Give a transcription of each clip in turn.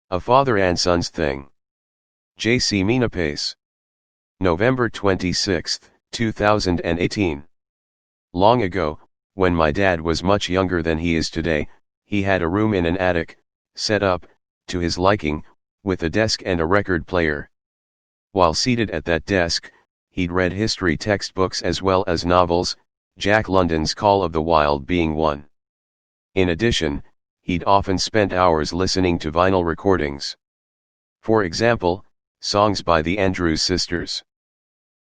A father and son's thing. J.C. Menapace. November 26, 2018. Long ago, when my dad was much younger than he is today, he had a room in an attic, set up, to his liking, with a desk and a record player. While seated at that desk, he'd read history textbooks as well as novels, Jack London's Call of the Wild being one. In addition, he'd often spent hours listening to vinyl recordings. For example, songs by the Andrews Sisters.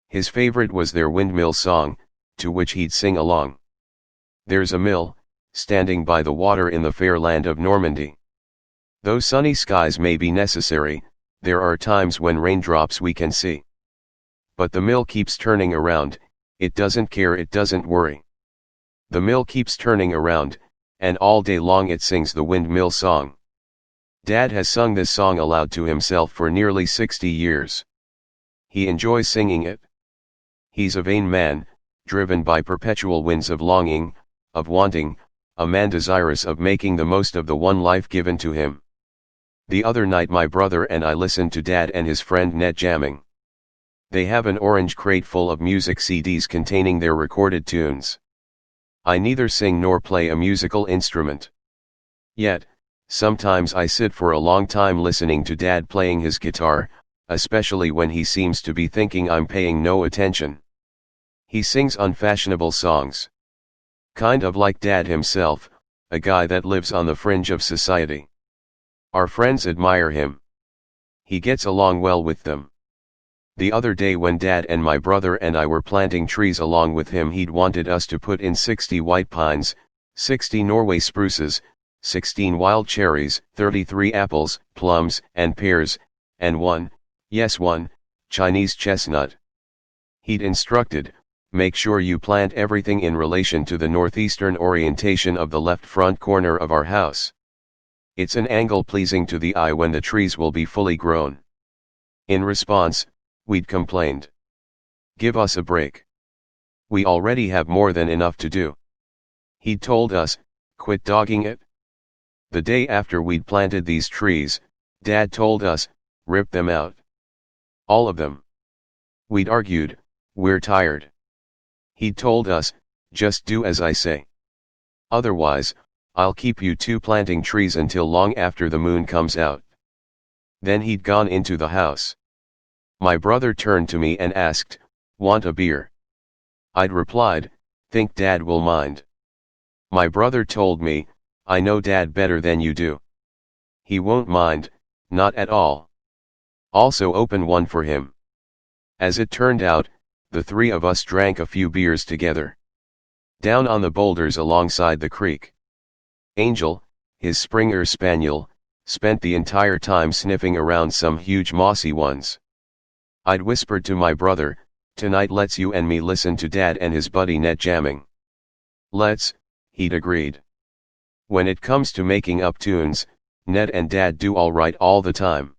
His favorite was their Windmill song, to which he'd sing along. There's a mill, standing by the water in the fair land of Normandy. Though sunny skies may be necessary, there are times when raindrops we can see. But the mill keeps turning around, it doesn't care, it doesn't worry. The mill keeps turning around, and all day long it sings the Windmill song. Dad has sung this song aloud to himself for nearly 60 years. He enjoys singing it. He's a vain man, driven by perpetual winds of longing, of wanting, a man desirous of making the most of the one life given to him. The other night my brother and I listened to Dad and his friend Ned jamming. They have an orange crate full of music CDs containing their recorded tunes. I neither sing nor play a musical instrument. Yet, sometimes I sit for a long time listening to Dad playing his guitar, especially when he seems to be thinking I'm paying no attention. He sings unfashionable songs. Kind of like Dad himself, a guy that lives on the fringe of society. Our friends admire him. He gets along well with them. The other day when Dad and my brother and I were planting trees along with him, he'd wanted us to put in 60 white pines, 60 Norway spruces, 16 wild cherries, 33 apples, plums, and pears, and one Chinese chestnut. He'd instructed, make sure you plant everything in relation to the northeastern orientation of the left front corner of our house. It's an angle pleasing to the eye when the trees will be fully grown. In response, we'd complained. Give us a break. We already have more than enough to do. He'd told us, quit dogging it. The day after we'd planted these trees, Dad told us, rip them out. All of them. We'd argued, we're tired. He'd told us, just do as I say. Otherwise, I'll keep you two planting trees until long after the moon comes out. Then he'd gone into the house. My brother turned to me and asked, want a beer? I'd replied, think Dad will mind. My brother told me, I know Dad better than you do. He won't mind, not at all. Also open one for him. As it turned out, the three of us drank a few beers together. Down on the boulders alongside the creek. Angel, his Springer Spaniel, spent the entire time sniffing around some huge mossy ones. I'd whispered to my brother, tonight let's you and me listen to Dad and his buddy Ned jamming. Let's, he'd agreed. When it comes to making up tunes, Ned and Dad do all right all the time.